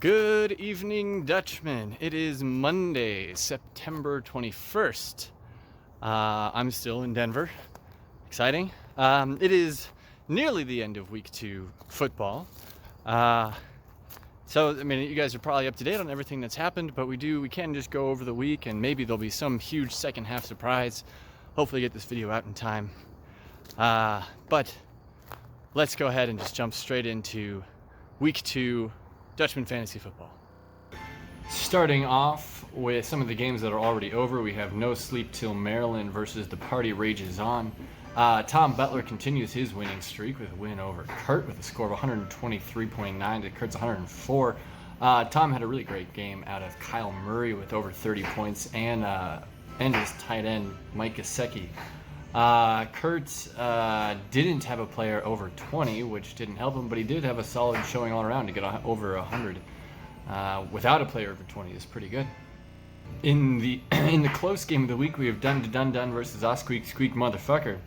Good evening, Dutchmen. It is Monday, September 21st. I'm still in Denver. Exciting. It is nearly the end of week 2 football. You guys are probably up to date on everything that's happened, but we can just go over the week and maybe there'll be some huge second half surprise. Hopefully get this video out in time. But let's go ahead and just jump straight into week 2 Dutchman Fantasy Football. Starting off with some of the games that are already over, we have No Sleep Till Maryland versus The Party Rages On. Tom Butler continues his winning streak with a win over Kurt with a score of 123.9 to Kurt's 104. Tom had a really great game out of Kyle Murray with over 30 points and his tight end Mike Gesicki. Kurt didn't have a player over 20, which didn't help him, but he did have a solid showing all around to get over 100. Without a player over 20 is pretty good. In the close game of the week, we have Dun versus Squeak Squeak Motherfucker.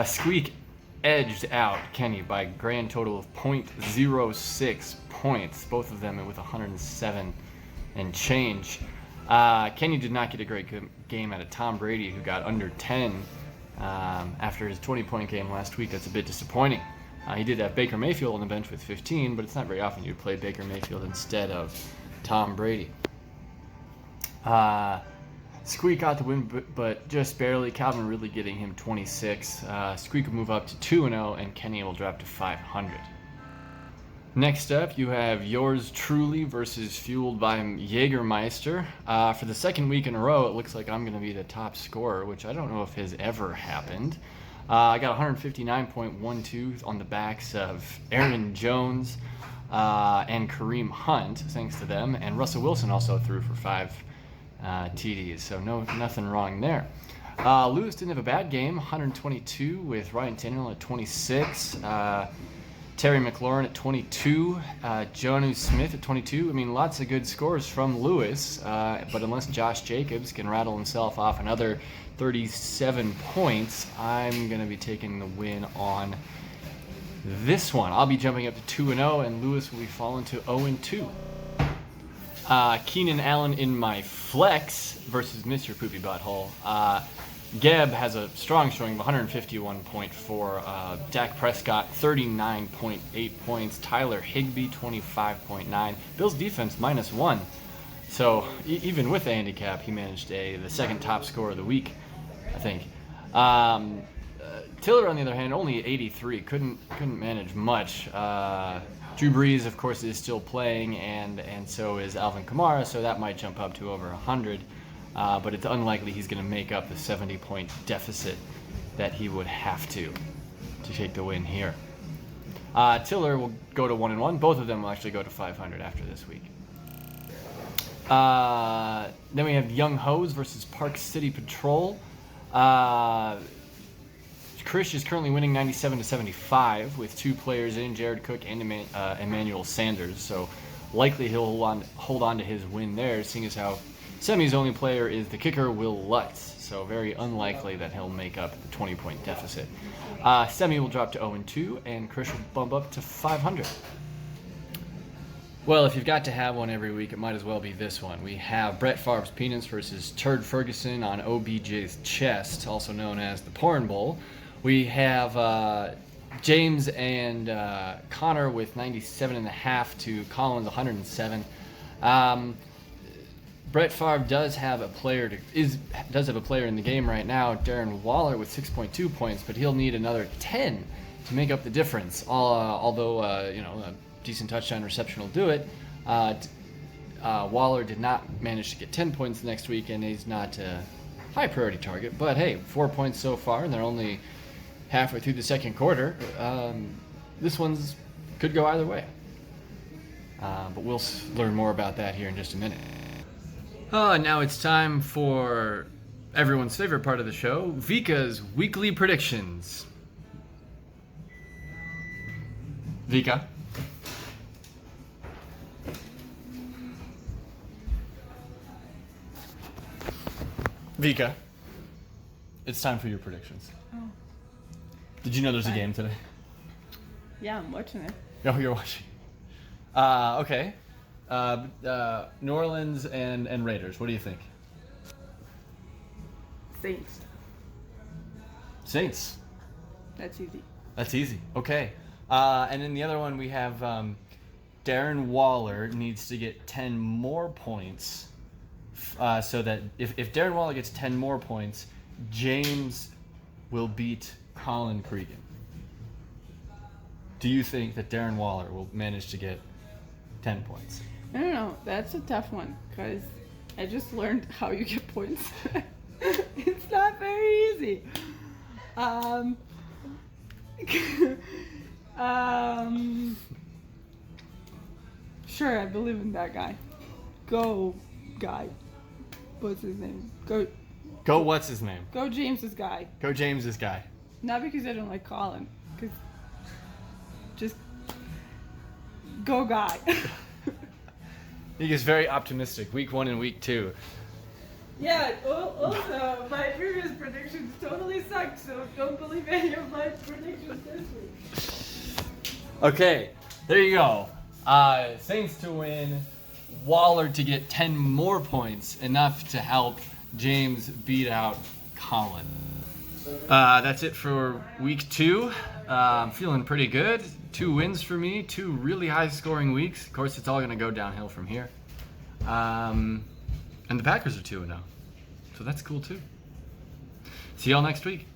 Squeak edged out Kenny by a grand total of 0.06 points, both of them with 107 and change. Kenny did not get a great game out of Tom Brady, who got under 10 after his 20-point game last week. That's a bit disappointing. He did have Baker Mayfield on the bench with 15, but it's not very often you play Baker Mayfield instead of Tom Brady. Squeak got the win, but just barely. Calvin Ridley getting him 26. Squeak will move up to 2-0, and Kenny will drop to 500. Next up, you have Yours Truly versus Fueled by Jägermeister. For the second week in a row, it looks like I'm going to be the top scorer, which I don't know if has ever happened. I got 159.12 on the backs of Aaron Jones and Kareem Hunt, thanks to them. And Russell Wilson also threw for 5 TDs, so nothing wrong there. Lewis didn't have a bad game, 122 with Ryan Tannehill at 26. Terry McLaurin at 22, Jonnu Smith at 22. I mean, lots of good scores from Lewis, but unless Josh Jacobs can rattle himself off another 37 points, I'm going to be taking the win on this one. I'll be jumping up to 2-0, and Lewis will be falling to 0-2. Keenan Allen in my flex versus Mr. Poopy Butthole. Geb has a strong showing of 151.4. Dak Prescott, 39.8 points. Tyler Higbee, 25.9. Bills defense, -1. So even with the handicap, he managed the second top score of the week, I think. Tiller, on the other hand, only 83. Couldn't manage much. Drew Brees, of course, is still playing, and so is Alvin Kamara, so that might jump up to over 100. But it's unlikely he's going to make up the 70-point deficit that he would have to take the win here. Tiller will go to 1-1. Both of them will actually go to 500 after this week. Then we have Young Hose versus Park City Patrol. Krish is currently winning 97-75 with 2 players in, Jared Cook and Emmanuel Sanders. So likely he'll hold on to his win there, seeing as how Semi's only player is the kicker, Will Lutz, so very unlikely that he'll make up the 20-point deficit. Semi will drop to 0-2, and Krish will bump up to 500. Well, if you've got to have one every week, it might as well be this one. We have Brett Favre's Peanuts versus Turd Ferguson on OBJ's chest, also known as the Porn Bowl. We have James and Connor with 97.5 to Collins 107. Brett Favre does have a player in the game right now, Darren Waller with 6.2 points, but he'll need another 10 to make up the difference. Although a decent touchdown reception will do it. Waller did not manage to get 10 points next week, and he's not a high priority target. But hey, 4 points so far, and they're only halfway through the second quarter. This one's could go either way. But we'll learn more about that here in just a minute. Now it's time for everyone's favorite part of the show, Vika's weekly predictions. Vika. Vika, it's time for your predictions. Oh. Did you know there's a game today? Yeah, I'm watching it. Oh, you're watching. Okay. New Orleans and Raiders. What do you think? Saints. Saints. That's easy. That's easy. Okay. And then the other one we have Darren Waller needs to get 10 more points so that if Darren Waller gets 10 more points, James will beat Colin Cregan. Do you think that Darren Waller will manage to get 10 points? I don't know. That's a tough one because I just learned how you get points. It's not very easy. Sure, I believe in that guy. Go, guy. What's his name? Go what's his name? Go James's guy. Go James's guy. Not because I don't like Colin, because just go guy. He is very optimistic. Week 1 and week 2. Yeah, also, my previous predictions totally sucked, so don't believe any of my predictions this week. Okay, there you go. Saints to win, Waller to get 10 more points, enough to help James beat out Colin. That's it for week 2. I'm feeling pretty good. 2 wins for me, 2 really high-scoring weeks. Of course, it's all going to go downhill from here. And the Packers are 2-0, so that's cool too. See y'all next week.